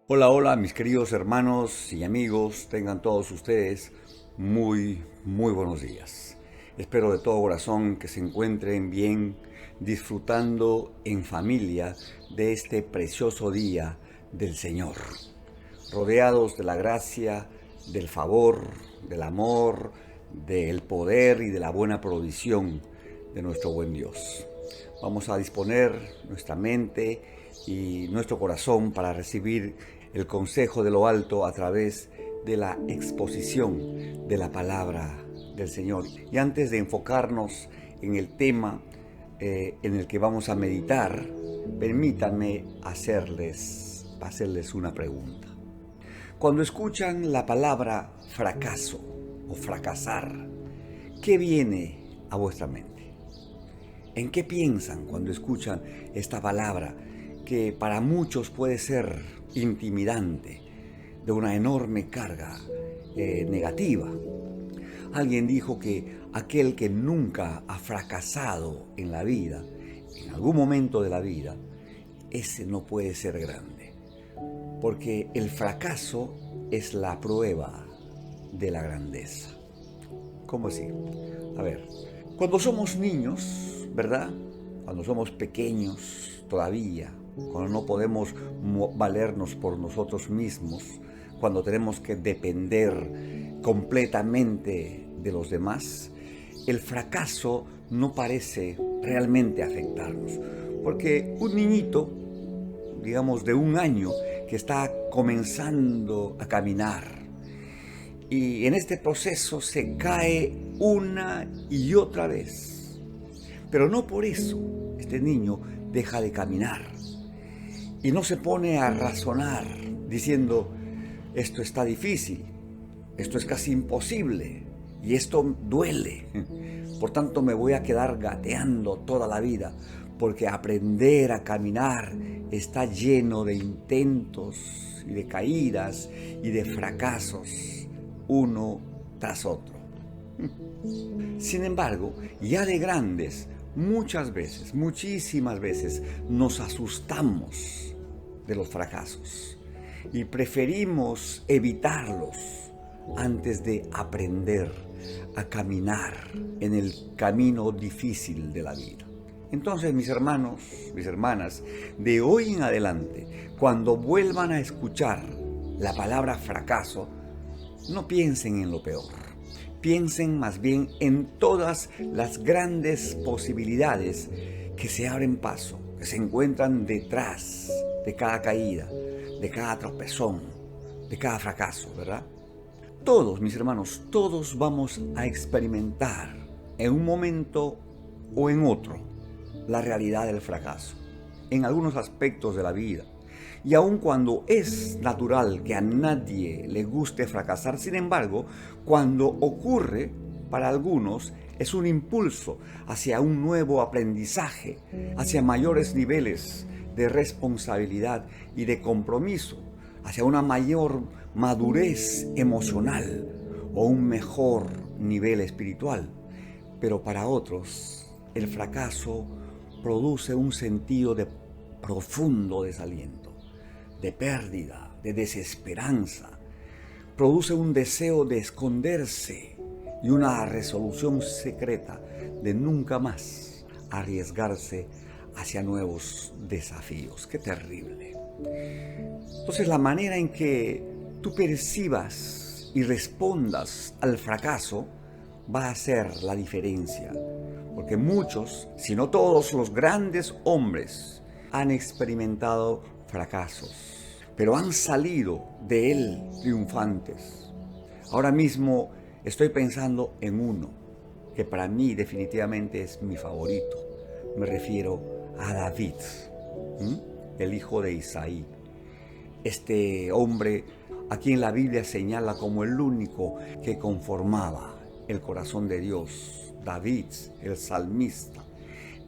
Hola, hola, mis queridos hermanos y amigos, tengan todos ustedes muy buenos días. Espero de todo corazón que se encuentren bien, disfrutando en familia de este precioso día del Señor, rodeados de la gracia, del favor, del amor, del poder y de la buena provisión de nuestro buen Dios. Vamos a disponer nuestra mente y nuestro corazón para recibir el consejo de lo alto a través de la exposición de la palabra del Señor. Y antes de enfocarnos en el tema en el que vamos a meditar, permítanme hacerles una pregunta. Cuando escuchan la palabra fracaso o fracasar, ¿qué viene a vuestra mente? ¿En qué piensan cuando escuchan esta palabra que para muchos puede ser intimidante, de una enorme carga negativa? Alguien dijo que aquel que nunca ha fracasado en la vida, en algún momento de la vida, ese no puede ser grande, porque el fracaso es la prueba de la grandeza. ¿Cómo así? A ver, cuando somos niños, ¿verdad? Cuando somos pequeños todavía, cuando no podemos valernos por nosotros mismos, cuando tenemos que depender completamente de los demás, el fracaso no parece realmente afectarnos. Porque un niñito, digamos de un año, que está comenzando a caminar, y en este proceso se cae una y otra vez. Pero no por eso este niño deja de caminar y no se pone a razonar diciendo, esto está difícil, esto es casi imposible y esto duele. Por tanto me voy a quedar gateando toda la vida, porque aprender a caminar está lleno de intentos y de caídas y de fracasos, uno tras otro. Sin embargo, ya de grandes, muchas veces, muchísimas veces, nos asustamos de los fracasos y preferimos evitarlos antes de aprender a caminar en el camino difícil de la vida. Entonces, mis hermanos, mis hermanas, de hoy en adelante, cuando vuelvan a escuchar la palabra fracaso, no piensen en lo peor. Piensen más bien en todas las grandes posibilidades que se abren paso, que se encuentran detrás de cada caída, de cada tropezón, de cada fracaso, ¿verdad? Todos, mis hermanos, todos vamos a experimentar en un momento o en otro la realidad del fracaso, en algunos aspectos de la vida. Y aun cuando es natural que a nadie le guste fracasar, sin embargo, cuando ocurre, para algunos es un impulso hacia un nuevo aprendizaje, hacia mayores niveles de responsabilidad y de compromiso, hacia una mayor madurez emocional o un mejor nivel espiritual. Pero para otros, el fracaso produce un sentido de profundo desaliento, de pérdida, de desesperanza. Produce un deseo de esconderse y una resolución secreta de nunca más arriesgarse hacia nuevos desafíos. ¡Qué terrible! Entonces, la manera en que tú percibas y respondas al fracaso va a hacer la diferencia. Porque muchos, si no todos los grandes hombres, han experimentado fracasos, pero han salido de él triunfantes. Ahora mismo estoy pensando en uno que para mí definitivamente es mi favorito. Me refiero a David, el hijo de Isaí. Este hombre a quien la Biblia señala como el único que conformaba el corazón de Dios. David, el salmista,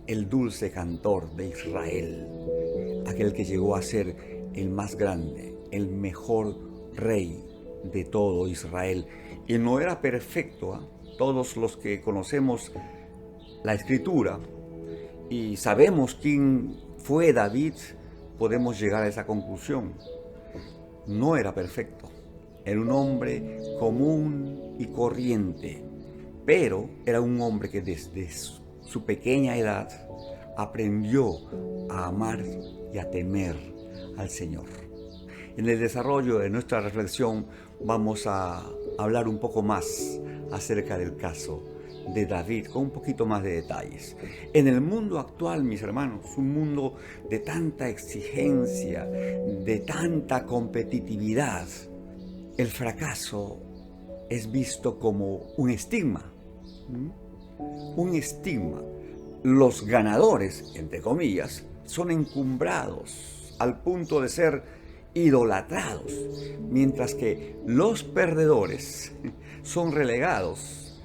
el dulce cantor de Israel, aquel que llegó a ser el más grande, el mejor rey de todo Israel. Y no era perfecto, ¿eh? Todos los que conocemos la escritura y sabemos quién fue David, podemos llegar a esa conclusión. no era perfecto. Era un hombre común y corriente, pero era un hombre que desde su pequeña edad aprendió a amar y a temer al Señor. En el desarrollo de nuestra reflexión vamos a hablar un poco más acerca del caso de David con un poquito más de detalles. En el mundo actual, mis hermanos, un mundo de tanta exigencia, de tanta competitividad, el fracaso es visto como un estigma. Un estigma. Los ganadores, entre comillas, son encumbrados al punto de ser idolatrados, mientras que los perdedores son relegados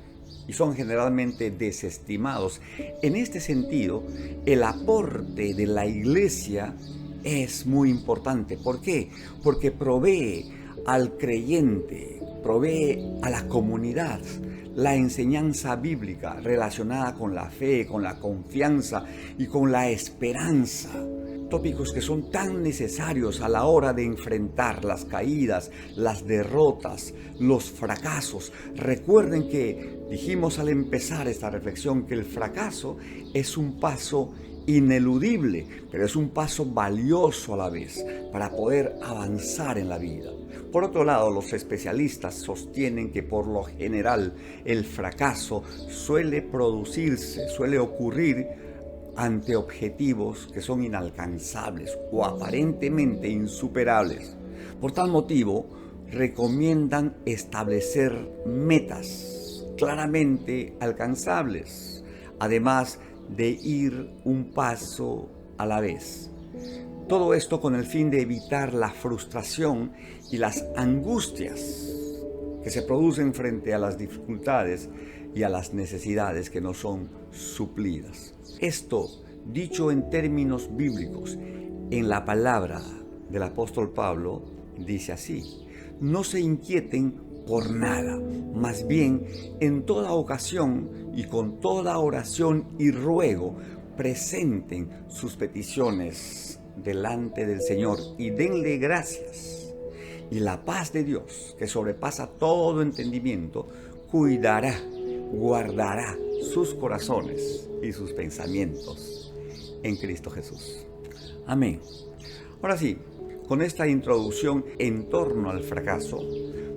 y son generalmente desestimados. En este sentido, el aporte de la iglesia es muy importante. ¿Por qué? Porque provee al creyente, provee a la comunidad la enseñanza bíblica relacionada con la fe, con la confianza y con la esperanza. Tópicos que son tan necesarios a la hora de enfrentar las caídas, las derrotas, los fracasos. Recuerden que dijimos al empezar esta reflexión que el fracaso es un paso ineludible, pero es un paso valioso a la vez para poder avanzar en la vida. Por otro lado, los especialistas sostienen que por lo general el fracaso suele ocurrir ante objetivos que son inalcanzables o aparentemente insuperables. Por tal motivo, recomiendan establecer metas claramente alcanzables, además de ir un paso a la vez. Todo esto con el fin de evitar la frustración y las angustias que se producen frente a las dificultades y a las necesidades que no son suplidas. Esto, dicho en términos bíblicos, en la palabra del apóstol Pablo, dice así: no se inquieten por nada, más bien en toda ocasión y con toda oración y ruego, presenten sus peticiones delante del Señor y denle gracias. Y la paz de Dios, que sobrepasa todo entendimiento, cuidará, guardará sus corazones y sus pensamientos en Cristo Jesús. Amén. Ahora sí, con esta introducción en torno al fracaso,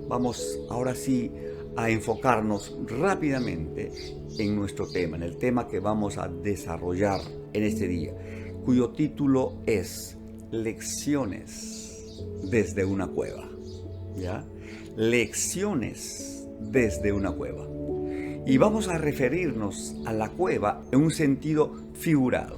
vamos ahora sí a enfocarnos rápidamente en nuestro tema, en el tema que vamos a desarrollar en este día, cuyo título es Lecciones desde una cueva. ¿Ya? Lecciones desde una cueva. Y vamos a referirnos a la cueva en un sentido figurado.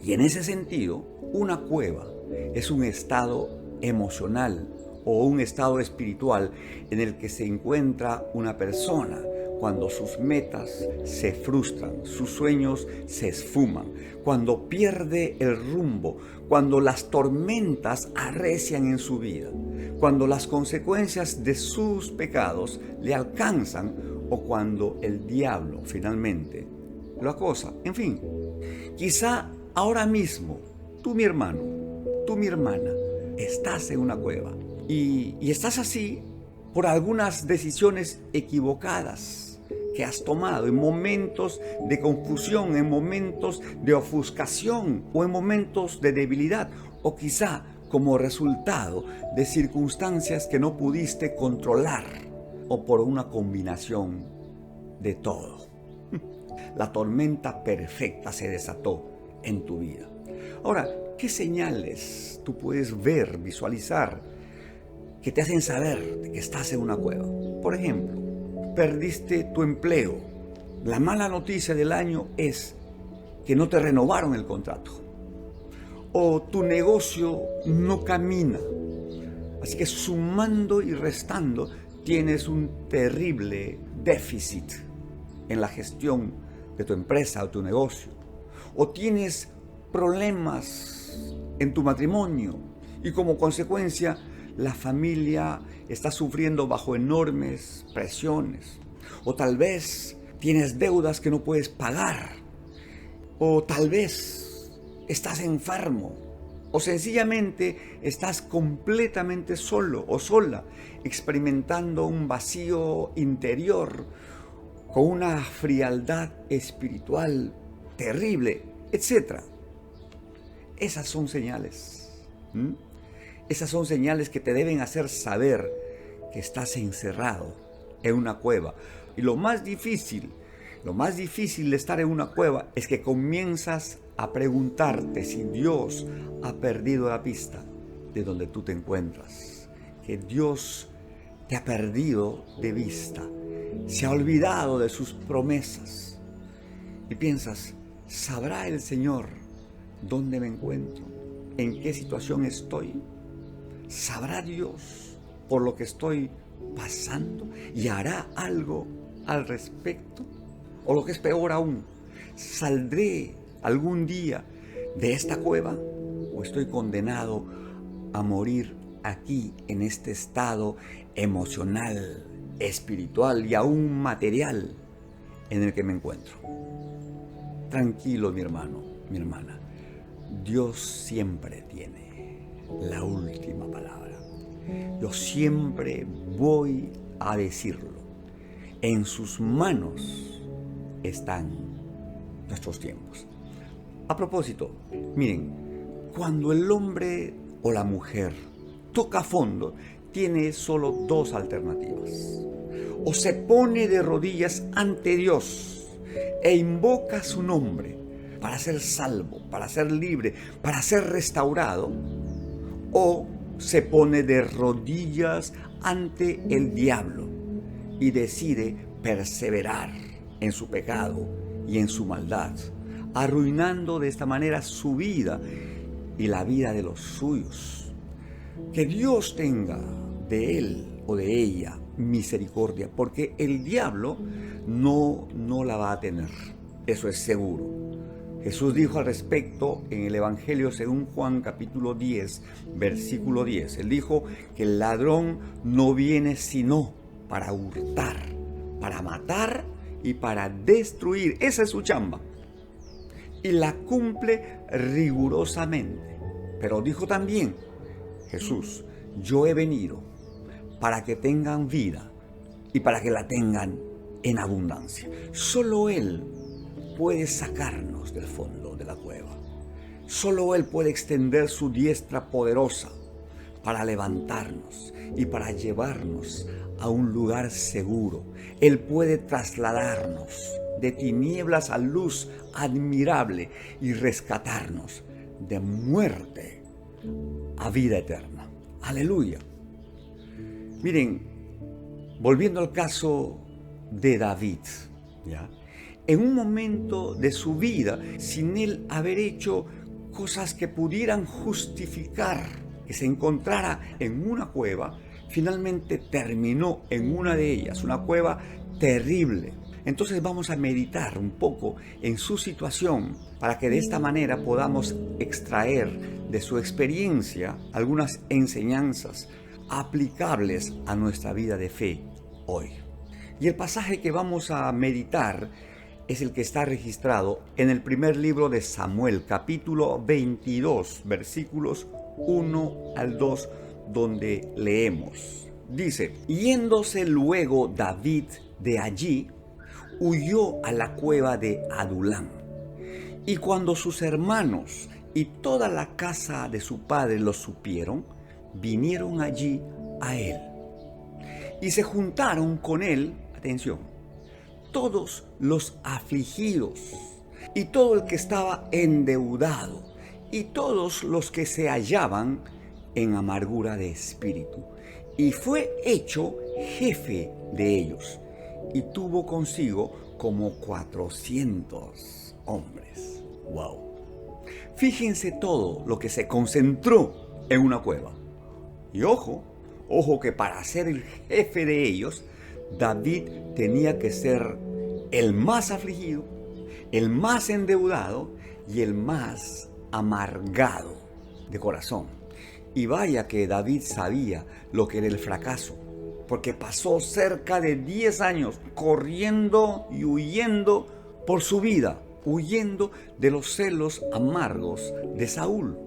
Y en ese sentido, una cueva es un estado emocional o un estado espiritual en el que se encuentra una persona cuando sus metas se frustran, sus sueños se esfuman, cuando pierde el rumbo, cuando las tormentas arrecian en su vida, cuando las consecuencias de sus pecados le alcanzan o cuando el diablo finalmente lo acosa. En fin, quizá ahora mismo tú, mi hermano, tú, mi hermana, estás en una cueva y estás así por algunas decisiones equivocadas que has tomado en momentos de confusión, en momentos de ofuscación o en momentos de debilidad, o quizá como resultado de circunstancias que no pudiste controlar o por una combinación de todo. La tormenta perfecta se desató en tu vida. Ahora, ¿qué señales tú puedes ver, visualizar, que te hacen saber de que estás en una cueva? Por ejemplo, perdiste tu empleo. La mala noticia del año es que no te renovaron el contrato. O tu negocio no camina. Así que sumando y restando, tienes un terrible déficit en la gestión de tu empresa o tu negocio. O tienes problemas en tu matrimonio y como consecuencia la familia está sufriendo bajo enormes presiones. O tal vez tienes deudas que no puedes pagar. O tal vez estás enfermo O sencillamente estás completamente solo o sola, experimentando un vacío interior con una frialdad espiritual terrible, etc. Esas son señales. Esas son señales que te deben hacer saber que estás encerrado en una cueva. Y lo más difícil de estar en una cueva es que comienzas a preguntarte si Dios ha perdido la pista de donde tú te encuentras. Que Dios te ha perdido de vista, se ha olvidado de sus promesas. Y piensas, ¿sabrá el Señor dónde me encuentro? ¿En qué situación estoy? ¿Sabrá Dios por lo que estoy pasando y hará algo al respecto? O lo que es peor aún, ¿saldré algún día de esta cueva o estoy condenado a morir aquí en este estado emocional, espiritual y aún material en el que me encuentro? Tranquilo, mi hermano, mi hermana. Dios siempre tiene la última palabra. Yo siempre voy a decirlo. En sus manos están nuestros tiempos. A propósito, miren, cuando el hombre o la mujer toca fondo, tiene solo dos alternativas. O se pone de rodillas ante Dios e invoca su nombre para ser salvo, para ser libre, para ser restaurado, o se pone de rodillas ante el diablo y decide perseverar en su pecado y en su maldad, arruinando de esta manera su vida y la vida de los suyos. Que Dios tenga de él o de ella misericordia, porque el diablo no la va a tener, eso es seguro. Jesús dijo al respecto en el Evangelio según Juan capítulo 10, versículo 10. Él dijo que el ladrón no viene sino para hurtar, para matar y para destruir. Esa es su chamba. Y la cumple rigurosamente. Pero dijo también Jesús, yo he venido para que tengan vida y para que la tengan en abundancia. Solo Él puede sacarnos del fondo de la cueva. Solo Él puede extender su diestra poderosa para levantarnos y para llevarnos a un lugar seguro. Él puede trasladarnos de tinieblas a luz admirable y rescatarnos de muerte a vida eterna. Aleluya. Miren, volviendo al caso de David, ¿ya? En un momento de su vida, sin él haber hecho cosas que pudieran justificar que se encontrara en una cueva, finalmente terminó en una de ellas, una cueva terrible. Entonces vamos a meditar un poco en su situación para que de esta manera podamos extraer de su experiencia algunas enseñanzas aplicables a nuestra vida de fe hoy. Y el pasaje que vamos a meditar es el que está registrado en el primer libro de Samuel, capítulo 22, versículos 1 al 2, donde leemos. Dice, yéndose luego David de allí, huyó a la cueva de Adulán. Y cuando sus hermanos y toda la casa de su padre lo supieron, vinieron allí a él. Y se juntaron con él, atención, todos los afligidos, y todo el que estaba endeudado, y todos los que se hallaban en amargura de espíritu. Y fue hecho jefe de ellos, y tuvo consigo como 400 hombres. ¡Wow! Fíjense todo lo que se concentró en una cueva. Y ojo que para ser el jefe de ellos, David tenía que ser el más afligido, el más endeudado y el más amargado de corazón. Y vaya que David sabía lo que era el fracaso, porque pasó cerca de 10 años corriendo y huyendo por su vida, huyendo de los celos amargos de Saúl.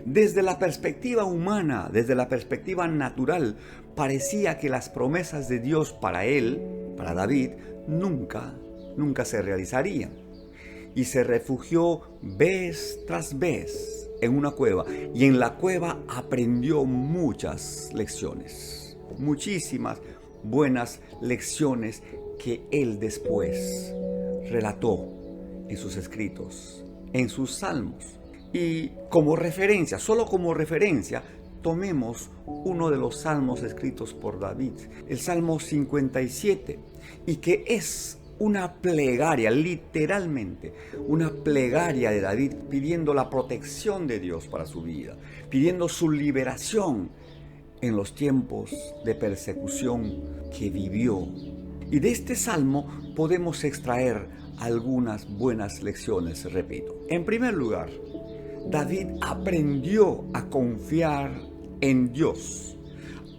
Desde la perspectiva humana, desde la perspectiva natural, parecía que las promesas de Dios para él, para David, nunca se realizarían. Y se refugió vez tras vez en una cueva. Y en la cueva aprendió muchas lecciones, muchísimas buenas lecciones que él después relató en sus escritos, en sus salmos. Y como referencia, solo como referencia, tomemos uno de los salmos escritos por David, el Salmo 57, y que es una plegaria, literalmente, una plegaria de David pidiendo la protección de Dios para su vida, pidiendo su liberación en los tiempos de persecución que vivió. Y de este salmo podemos extraer algunas buenas lecciones, repito. En primer lugar, David aprendió a confiar en Dios.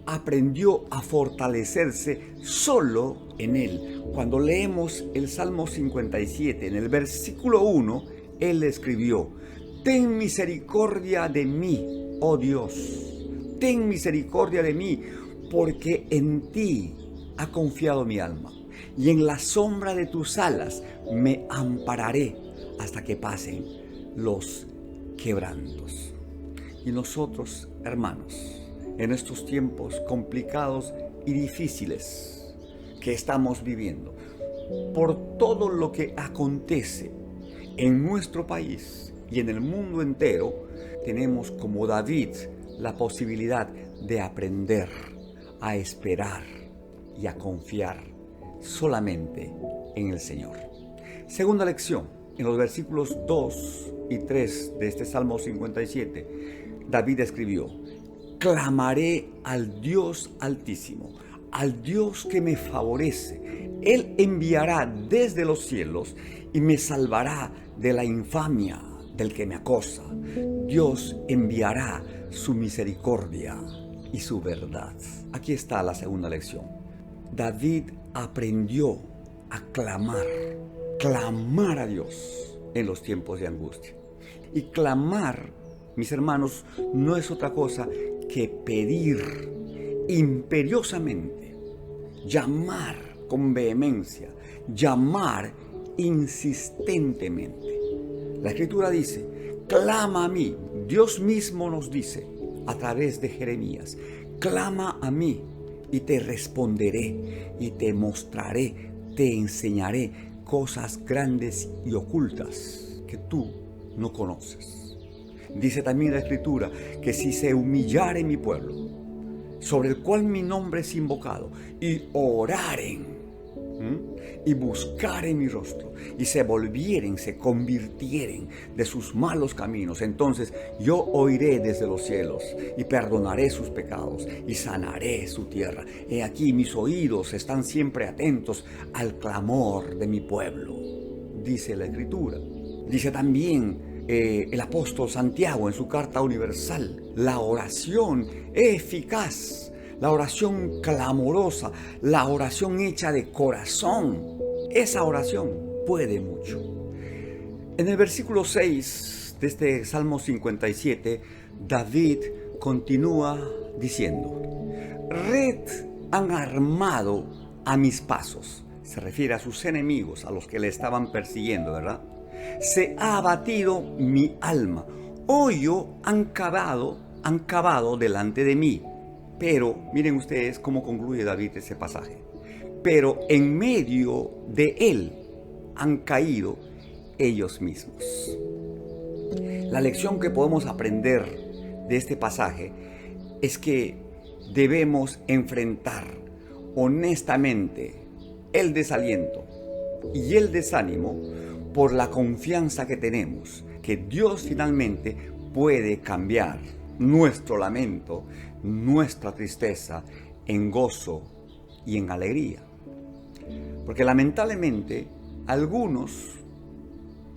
Aprendió a fortalecerse solo en Él. Cuando leemos el Salmo 57, en el versículo 1, Él escribió: ten misericordia de mí, oh Dios, ten misericordia de mí, porque en ti ha confiado mi alma, y en la sombra de tus alas me ampararé hasta que pasen los quebrantos. Y nosotros, hermanos, en estos tiempos complicados y difíciles que estamos viviendo, por todo lo que acontece en nuestro país y en el mundo entero, tenemos como David la posibilidad de aprender a esperar y a confiar solamente en el Señor. Segunda lección, en los versículos 2 y 3 de este Salmo 57, David escribió: clamaré al Dios Altísimo, al Dios que me favorece. Él enviará desde los cielos y me salvará de la infamia del que me acosa. Dios enviará su misericordia y su verdad. Aquí está la segunda lección. David aprendió a clamar a Dios en los tiempos de angustia. Y clamar, mis hermanos, no es otra cosa que pedir imperiosamente, llamar con vehemencia, llamar insistentemente. La Escritura dice: clama a mí. Dios mismo nos dice a través de Jeremías: clama a mí y te responderé y te mostraré, te enseñaré cosas grandes y ocultas que tú no conoces. Dice también la Escritura que si se humillare mi pueblo, sobre el cual mi nombre es invocado, y oraren, y buscaren mi rostro, y se volvieren, se convirtieren de sus malos caminos, entonces yo oiré desde los cielos, y perdonaré sus pecados, y sanaré su tierra. He aquí mis oídos están siempre atentos al clamor de mi pueblo, dice la Escritura. Dice también el apóstol Santiago en su carta universal: la oración eficaz, la oración clamorosa, la oración hecha de corazón, esa oración puede mucho. En el versículo 6 de este Salmo 57, David continúa diciendo: red han armado a mis pasos. Se refiere a sus enemigos, a los que le estaban persiguiendo, ¿verdad? Se ha abatido mi alma. Hoyo han cavado delante de mí. Pero miren ustedes cómo concluye David ese pasaje. Pero en medio de él han caído ellos mismos. La lección que podemos aprender de este pasaje es que debemos enfrentar honestamente el desaliento y el desánimo por la confianza que tenemos que Dios finalmente puede cambiar nuestro lamento, nuestra tristeza en gozo y en alegría. Porque lamentablemente algunos,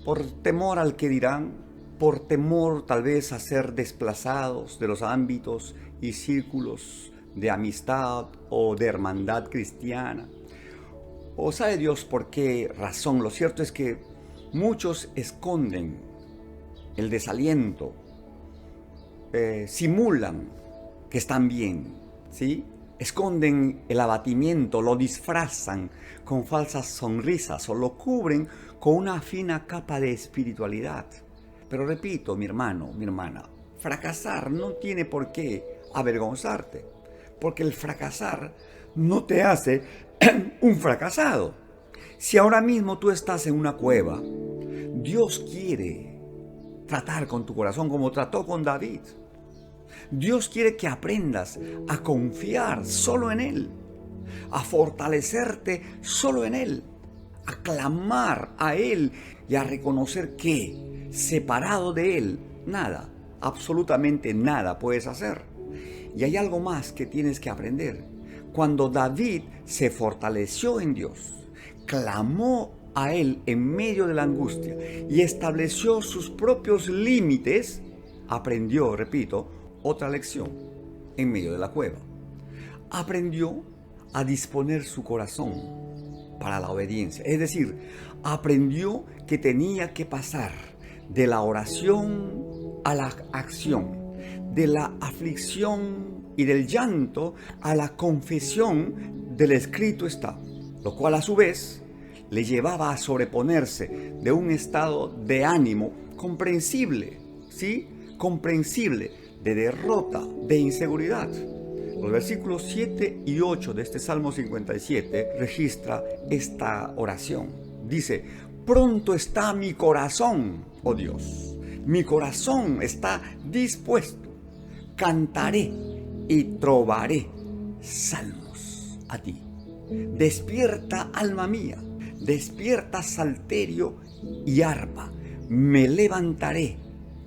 por temor al que dirán, por temor tal vez a ser desplazados de los ámbitos y círculos de amistad o de hermandad cristiana, o sabe Dios por qué razón, lo cierto es que muchos esconden el desaliento simulan que están bien, ¿sí? Esconden el abatimiento, lo disfrazan con falsas sonrisas o lo cubren con una fina capa de espiritualidad. Pero repito, mi hermano, mi hermana, fracasar no tiene por qué avergonzarte, porque el fracasar no te hace un fracasado. Si ahora mismo tú estás en una cueva, Dios quiere tratar con tu corazón como trató con David. Dios quiere que aprendas a confiar solo en Él, a fortalecerte solo en Él, a clamar a Él y a reconocer que, separado de Él, nada, absolutamente nada puedes hacer. Y hay algo más que tienes que aprender. Cuando David se fortaleció en Dios, clamó a Él en medio de la angustia y estableció sus propios límites, aprendió, repito, otra lección en medio de la cueva. Aprendió a disponer su corazón para la obediencia. Es decir, aprendió que tenía que pasar de la oración a la acción, de la aflicción y del llanto a la confesión del escrito está, lo cual a su vez le llevaba a sobreponerse de un estado de ánimo comprensible, ¿sí? Comprensible, de derrota, de inseguridad. Los versículos 7 y 8 de este Salmo 57 registra esta oración. Dice: pronto está mi corazón, oh Dios, mi corazón está dispuesto, cantaré y trovaré salmos a ti. Despierta, alma mía, despierta, salterio y arpa, me levantaré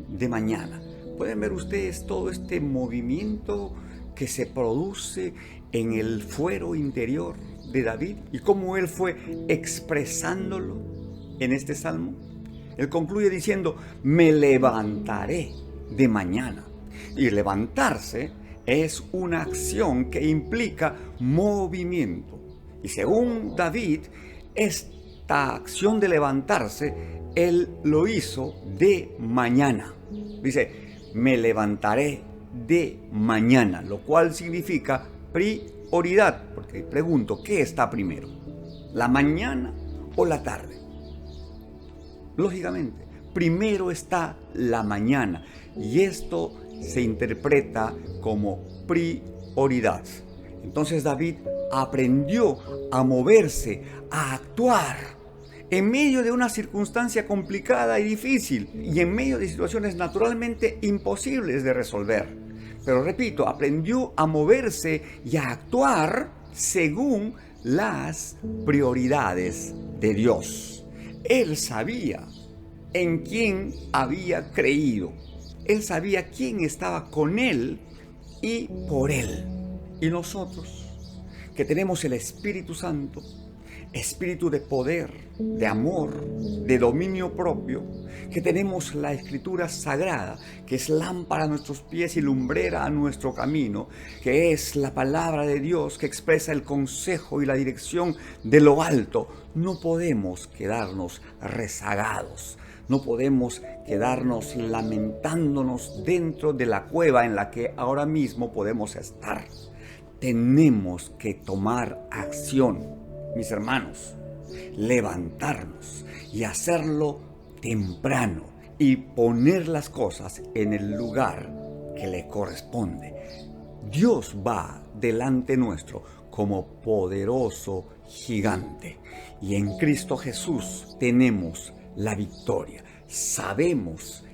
de mañana. Pueden ver ustedes todo este movimiento que se produce en el fuero interior de David y cómo él fue expresándolo en este salmo. Él concluye diciendo: me levantaré de mañana. Y levantarse es una acción que implica movimiento. Y según David, esta acción de levantarse, él lo hizo de mañana. Dice: me levantaré de mañana, lo cual significa prioridad, porque pregunto, ¿qué está primero? ¿La mañana o la tarde? Lógicamente, primero está la mañana y esto se interpreta como prioridad. Entonces David aprendió a moverse, a actuar en medio de una circunstancia complicada y difícil y en medio de situaciones naturalmente imposibles de resolver. Pero repito, aprendió a moverse y a actuar según las prioridades de Dios. Él sabía en quién había creído. Él sabía quién estaba con él y por él. Y nosotros, que tenemos el Espíritu Santo, espíritu de poder, de amor, de dominio propio, que tenemos la Escritura Sagrada, que es lámpara a nuestros pies y lumbrera a nuestro camino, que es la palabra de Dios que expresa el consejo y la dirección de lo alto, no podemos quedarnos rezagados. No podemos quedarnos lamentándonos dentro de la cueva en la que ahora mismo podemos estar. Tenemos que tomar acción, mis hermanos, levantarnos y hacerlo temprano y poner las cosas en el lugar que le corresponde. Dios va delante nuestro como poderoso gigante y en Cristo Jesús tenemos la victoria. Sabemos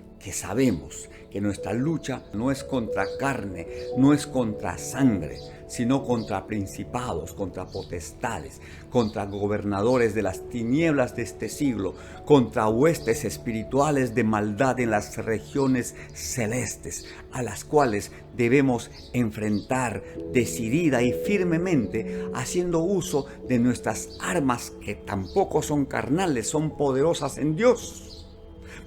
que nuestra lucha no es contra carne, no es contra sangre, sino contra principados, contra potestades, contra gobernadores de las tinieblas de este siglo, contra huestes espirituales de maldad en las regiones celestes, a las cuales debemos enfrentar decidida y firmemente, haciendo uso de nuestras armas que tampoco son carnales, son poderosas en Dios,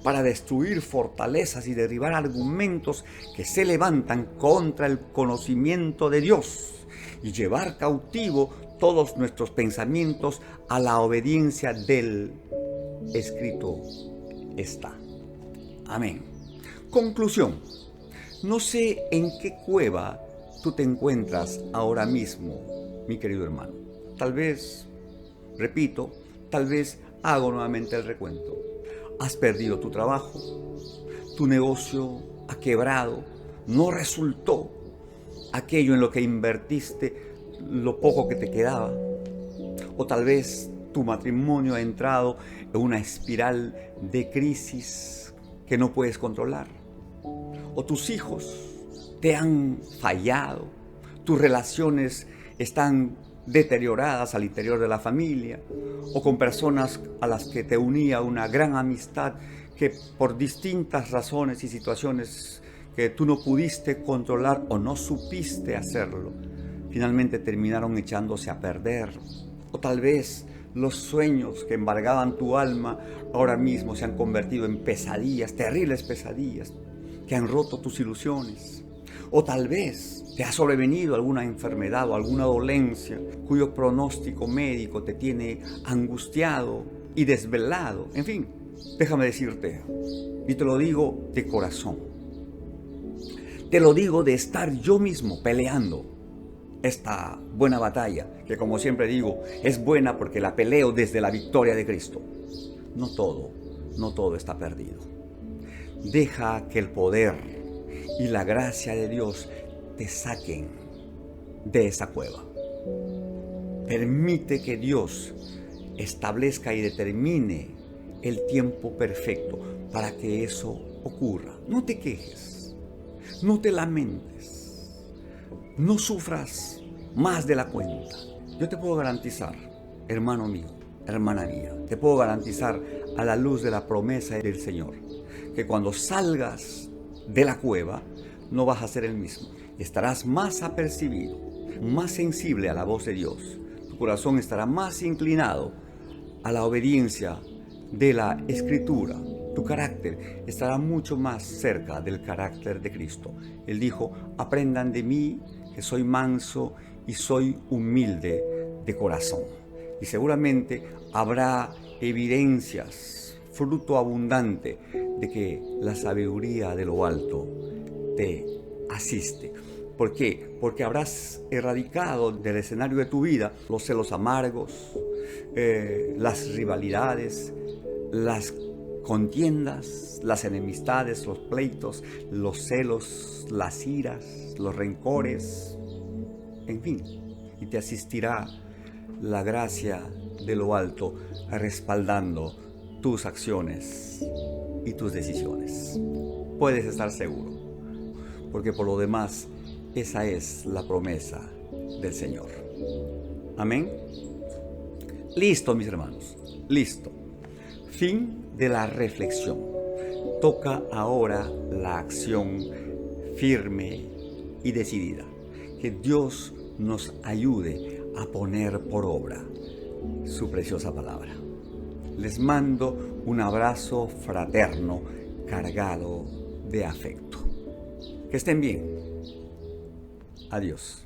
para destruir fortalezas y derribar argumentos que se levantan contra el conocimiento de Dios y llevar cautivo todos nuestros pensamientos a la obediencia del escrito está. Amén. Conclusión. No sé en qué cueva tú te encuentras ahora mismo, mi querido hermano. Tal vez, repito, tal vez hago nuevamente el recuento. Has perdido tu trabajo, tu negocio ha quebrado, no resultó aquello en lo que invertiste, lo poco que te quedaba. O tal vez tu matrimonio ha entrado en una espiral de crisis que no puedes controlar. O tus hijos te han fallado, tus relaciones están deterioradas al interior de la familia, o con personas a las que te unía una gran amistad que por distintas razones y situaciones que tú no pudiste controlar o no supiste hacerlo, finalmente terminaron echándose a perder. O tal vez los sueños que embargaban tu alma ahora mismo se han convertido en pesadillas, terribles pesadillas, que han roto tus ilusiones. O tal vez te ha sobrevenido alguna enfermedad o alguna dolencia cuyo pronóstico médico te tiene angustiado y desvelado. En fin, déjame decirte, y te lo digo de corazón, te lo digo de estar yo mismo peleando esta buena batalla, que como siempre digo, es buena porque la peleo desde la victoria de Cristo. No todo está perdido. Deja que el poder y la gracia de Dios te saquen de esa cueva. Permite que Dios establezca y determine el tiempo perfecto para que eso ocurra. No te quejes, no te lamentes, no sufras más de la cuenta. Yo te puedo garantizar, hermano mío, hermana mía, te puedo garantizar a la luz de la promesa del Señor, que cuando salgas de la cueva no vas a ser el mismo. Estarás más apercibido, más sensible a la voz de Dios. Tu corazón estará más inclinado a la obediencia de la Escritura. Tu carácter estará mucho más cerca del carácter de Cristo. Él dijo, aprendan de mí que soy manso y soy humilde de corazón. Y seguramente habrá evidencias, fruto abundante de que la sabiduría de lo alto te asiste. ¿Por qué? Porque habrás erradicado del escenario de tu vida los celos amargos, las rivalidades, las contiendas, las enemistades, los pleitos, los celos, las iras, los rencores, en fin. Y te asistirá la gracia de lo alto respaldando tus acciones y tus decisiones. Puedes estar seguro, porque por lo demás, esa es la promesa del Señor. Amén. Listo, mis hermanos, listo. Fin de la reflexión. Toca ahora la acción firme y decidida. Que Dios nos ayude a poner por obra su preciosa palabra. Les mando un abrazo fraterno cargado de afecto. Que estén bien. Adiós.